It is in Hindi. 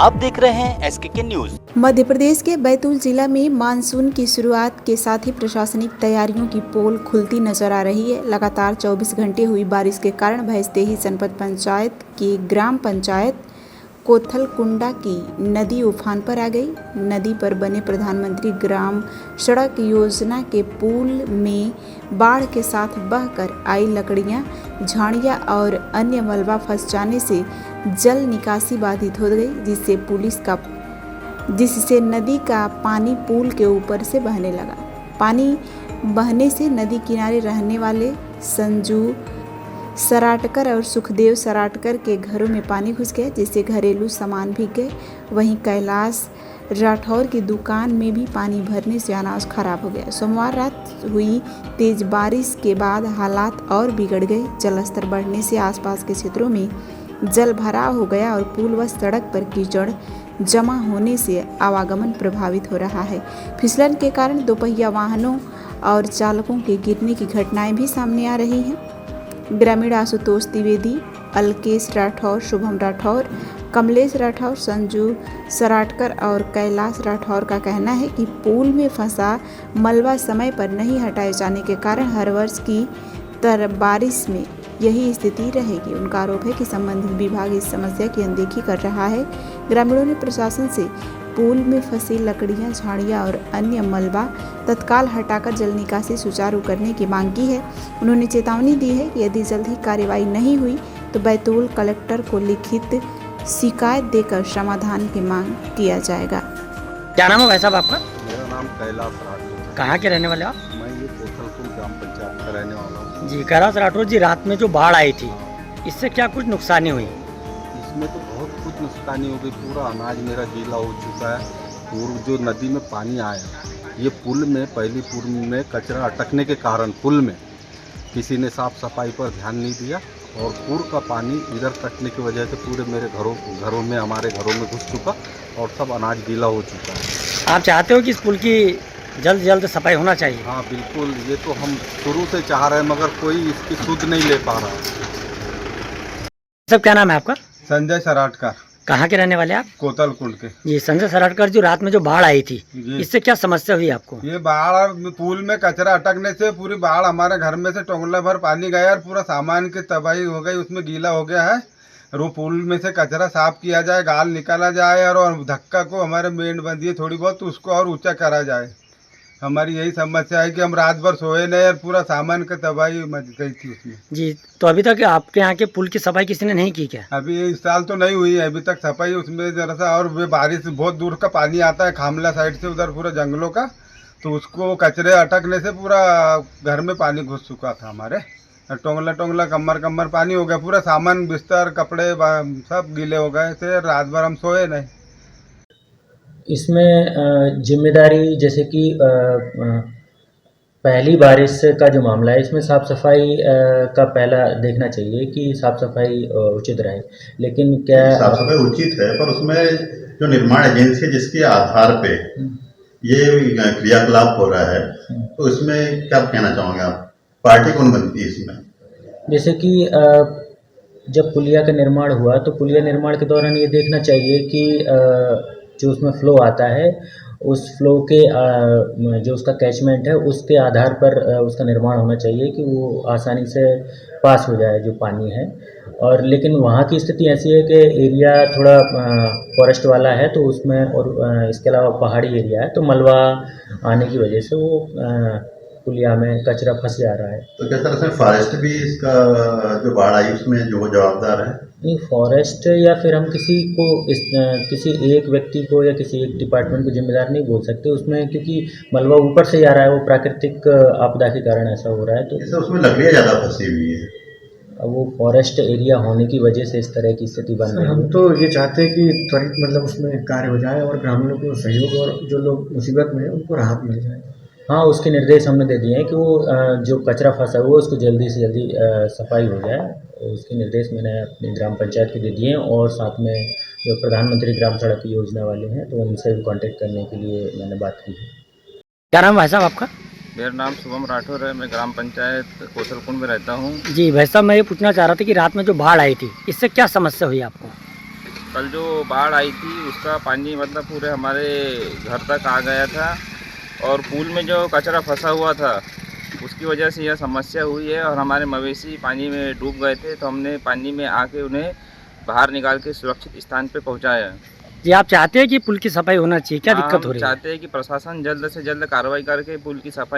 आप देख रहे हैं SKK न्यूज। मध्य प्रदेश के बैतूल जिला में मानसून की शुरुआत के साथ ही प्रशासनिक तैयारियों की पोल खुलती नजर आ रही है। लगातार 24 घंटे हुई बारिश के कारण भैंसदेही जनपद पंचायत की ग्राम पंचायत कोथलकुंडा की नदी उफान पर आ गई। नदी पर बने प्रधानमंत्री ग्राम सड़क योजना के पुल में बाढ़ के साथ बहकर आई लकड़ियां, झाड़ियां और अन्य मलबा फंस जाने से जल निकासी बाधित हो गई, जिससे नदी का पानी पुल के ऊपर से बहने लगा। पानी बहने से नदी किनारे रहने वाले संजू सराटकर और सुखदेव सराटकर के घरों में पानी घुस गया, जिससे घरेलू सामान भीग गए। वहीं कैलाश राठौर की दुकान में भी पानी भरने से अनाज खराब हो गया। सोमवार रात हुई तेज बारिश के बाद हालात और बिगड़ गए। जलस्तर बढ़ने से आसपास के क्षेत्रों में जल भराव हो गया और पुल व सड़क पर कीचड़ जमा होने से आवागमन प्रभावित हो रहा है। फिसलन के कारण दोपहिया वाहनों और चालकों के गिरने की घटनाएं भी सामने आ रही हैं। ग्रामीण आशुतोष द्विवेदी, अलकेश राठौर, शुभम राठौर, कमलेश राठौर, संजू सराटकर और कैलाश राठौर का कहना है कि पुल में फंसा मलबा समय पर नहीं हटाए जाने के कारण हर वर्ष की तरह बारिश में यही स्थिति रहेगी। उनका आरोप है कि संबंधित विभाग इस समस्या की अनदेखी कर रहा है। ग्रामीणों ने प्रशासन से पुल में फंसी लकड़ियां, झाड़ियां और अन्य मलबा तत्काल हटाकर जल निकासी सुचारू करने की मांग की है। उन्होंने चेतावनी दी है कि यदि जल्द ही कार्रवाई नहीं हुई तो बैतूल कलेक्टर को लिखित शिकायत देकर समाधान की मांग किया जाएगा। क्या नाम है भाई साहब आपका? मेरा नाम कैलाश राठौर। कहाँ के रहने वाले आप? मैं ये कोथलकुंड ग्राम पंचायत का रहने वाला हूँ। जी कैलाश राठौर जी, रात में जो बाढ़ आई थी इससे क्या कुछ नुकसानी हुई? इसमें तो बहुत कुछ नुकसानी हो गई। पूरा अनाज मेरा गीला हो चुका है। और जो नदी में पानी आया, ये पुल में पहली पुल में कचरा अटकने के कारण पुल में किसी ने साफ सफाई पर ध्यान नहीं दिया और पुल का पानी इधर कटने की वजह से पूरे मेरे हमारे घरों में घुस चुका और सब अनाज गीला हो चुका है। आप चाहते हो कि इस पुल की जल्द से जल्द सफाई होना चाहिए? हाँ बिल्कुल, ये तो हम शुरू से चाह रहे हैं मगर कोई इसकी सुध नहीं ले पा रहा। सब क्या नाम है आपका? संजय सराटकर। कहाँ के रहने वाले आप? कोतलकुंड के। जी संजय सराटकर जी, रात में जो बाढ़ आई थी इससे क्या समस्या हुई आपको? ये बाढ़ पुल में कचरा अटकने से पूरी बाढ़ हमारे घर में से टोंगला भर पानी गया और पूरा सामान की तबाही हो गई, उसमें गीला हो गया है। वो पुल में से कचरा साफ किया जाए, गाल निकाला जाए और धक्का को हमारे मेंढ बंदी है थोड़ी बहुत, तो उसको और ऊंचा करा जाए। हमारी यही समस्या है कि हम रात भर सोए नहीं और पूरा सामान की तबाही मच गई थी उसमें। जी तो अभी तक आपके यहाँ के पुल की सफाई किसी ने नहीं की क्या? अभी इस साल तो नहीं हुई है अभी तक सफाई उसमें जरा सा। और वे बारिश बहुत दूर का पानी आता है खामला साइड से, उधर पूरा जंगलों का, तो उसको कचरे अटकने से पूरा घर में पानी घुस चुका था हमारे। टोंगला कमर पानी हो गया। पूरा सामान, बिस्तर, कपड़े सब गीले हो गए थे। रात भर हम सोए नहीं। इसमें जिम्मेदारी जैसे कि पहली बारिश का जो मामला है, इसमें साफ़ सफाई का पहला देखना चाहिए कि साफ़ सफाई उचित रहे। लेकिन क्या साफ़ सफाई उचित है, पर उसमें जो निर्माण एजेंसी है जिसके आधार पे ये क्रियाकलाप हो रहा है, तो इसमें क्या कहना चाहोगे आप? पार्टी कौन बनती है इसमें? जैसे कि जब पुलिया का निर्माण हुआ तो पुलिया निर्माण के दौरान ये देखना चाहिए कि जो उसमें फ़्लो आता है उस फ्लो के जो उसका कैचमेंट है उसके आधार पर उसका निर्माण होना चाहिए कि वो आसानी से पास हो जाए जो पानी है। और लेकिन वहाँ की स्थिति ऐसी है कि एरिया थोड़ा फॉरेस्ट वाला है, तो उसमें और इसके अलावा पहाड़ी एरिया है, तो मलबा आने की वजह से वो पुलिया में कचरा फंस जा रहा है। तो क्या तरह से फॉरेस्ट भी इसका जो बाढ़ आई उसमें जो जवाबदार है? नहीं, फॉरेस्ट या फिर हम किसी को किसी एक व्यक्ति को या किसी एक डिपार्टमेंट को जिम्मेदार नहीं बोल सकते उसमें, क्योंकि मलबा ऊपर से आ रहा है, वो प्राकृतिक आपदा के कारण ऐसा हो रहा है। तो उसमें लकड़ियाँ ज़्यादा फंसी हुई है, वो फॉरेस्ट एरिया होने की वजह से इस तरह की स्थिति बन रही है। हम तो ये चाहते हैं कि त्वरित मतलब उसमें कार्य हो जाए और ग्रामीणों को सहयोग और जो लोग मुसीबत में हैं उनको राहत मिल जाए। हाँ, उसके निर्देश हमने दे दिए हैं कि वो जो कचरा फंसा हुआ उसको जल्दी से जल्दी सफाई हो जाए। उसके निर्देश मैंने अपनी ग्राम पंचायत को दे दिए हैं और साथ में जो प्रधानमंत्री ग्राम सड़क योजना वाले हैं तो उनसे भी कांटेक्ट करने के लिए मैंने बात की है। क्या नाम है साहब आपका? मेरा नाम शुभम राठौर है। मैं ग्राम पंचायत कोथलकुंड में रहता हूँ। जी भाई साहब, मैं ये पूछना चाह रहा था कि रात में जो बाढ़ आई थी इससे क्या समस्या हुई आपको? कल जो बाढ़ आई थी उसका पानी मतलब पूरे हमारे घर तक आ गया था और पुल में जो कचरा फंसा हुआ था उसकी वजह से यह समस्या हुई है और हमारे मवेशी पानी में डूब गए थे, तो हमने पानी में आके उन्हें बाहर निकाल के सुरक्षित स्थान पे पहुंचाया। जी आप चाहते हैं कि पुल की सफाई होना चाहिए, क्या दिक्कत हो हम रही है? चाहते हैं कि प्रशासन जल्द से जल्द कार्रवाई करके पुल की सफाई